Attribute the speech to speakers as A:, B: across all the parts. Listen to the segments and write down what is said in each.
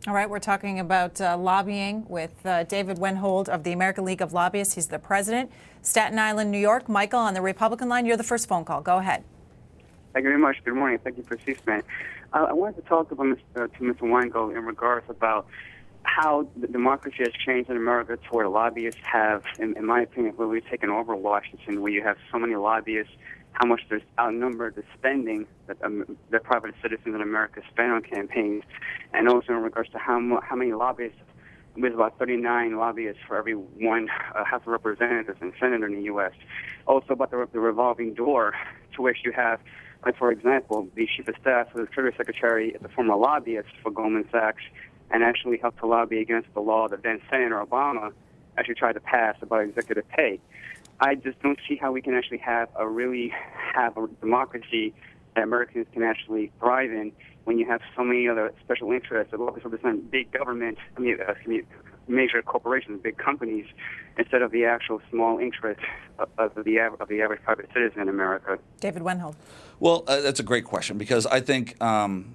A: All right, we're talking about lobbying with David Wenhold of the American League of Lobbyists. He's the president. Staten Island, New York. Michael on the Republican line. You're the first phone call. Go ahead.
B: Thank you very much. Good morning. Thank you for C-SPAN. I wanted to talk about to Mr. Weingold in regards about how the democracy has changed in America to where lobbyists have, in my opinion, really taken over Washington, where you have so many lobbyists, how much there's outnumbered the spending that private citizens in America spend on campaigns, and also in regards to how many lobbyists. There's about 39 lobbyists for every one House of Representatives and Senator in the U.S. Also about the revolving door, to which you have, like for example, the chief of staff of the Treasury Secretary is a former lobbyist for Goldman Sachs, and actually helped to lobby against the law that then Senator Obama actually tried to pass about executive pay. I just don't see how we can actually have a democracy that Americans can actually thrive in when you have so many other special interests that always represent big government, major corporations, big companies, instead of the actual small interests of the average private citizen in America.
A: David Wenhold.
C: Well, that's a great question because I think,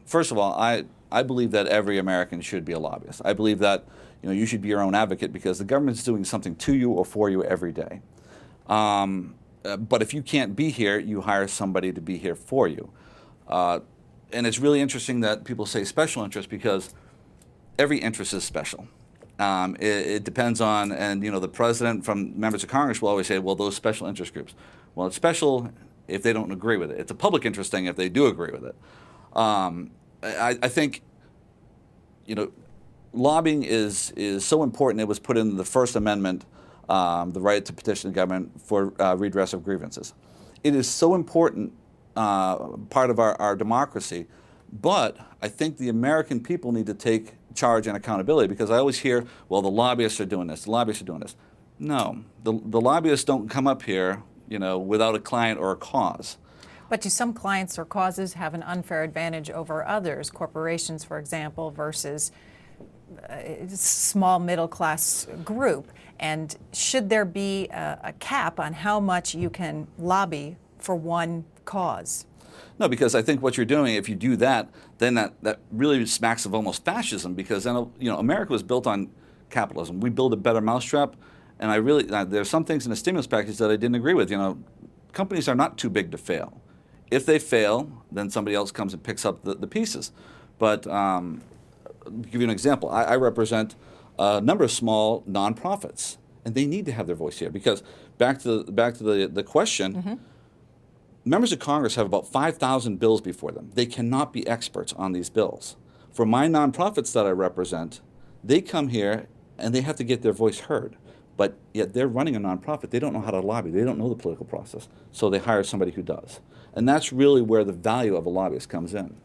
C: first of all, I believe that every American should be a lobbyist. I believe that you should be your own advocate because the government's doing something to you or for you every day. But if you can't be here, you hire somebody to be here for you. And it's really interesting that people say special interest because every interest is special. It depends on, and the president from members of Congress will always say, well, those special interest groups. Well, it's special if they don't agree with it. It's a public interest thing if they do agree with it. I think, lobbying is so important. It was put in the First Amendment, the right to petition the government for redress of grievances. It is so important part of our democracy, but I think the American people need to take charge and accountability because I always hear, well, the lobbyists are doing this, the lobbyists are doing this. No, the lobbyists don't come up here, without a client or a cause.
A: But do some clients or causes have an unfair advantage over others? Corporations, for example, versus a small middle-class group. And should there be a cap on how much you can lobby for one cause?
C: No, because I think what you're doing, if you do that, then that really smacks of almost fascism because then, America was built on capitalism. We build a better mousetrap, and there's some things in the stimulus package that I didn't agree with. Companies are not too big to fail. If they fail, then somebody else comes and picks up the pieces. But I'll give you an example. I represent a number of small nonprofits, and they need to have their voice here because back to the question. Mm-hmm. Members of Congress have about 5,000 bills before them. They cannot be experts on these bills. For my nonprofits that I represent, they come here and they have to get their voice heard. But yet they're running a nonprofit. They don't know how to lobby. They don't know the political process. So they hire somebody who does. And that's really where the value of a lobbyist comes in.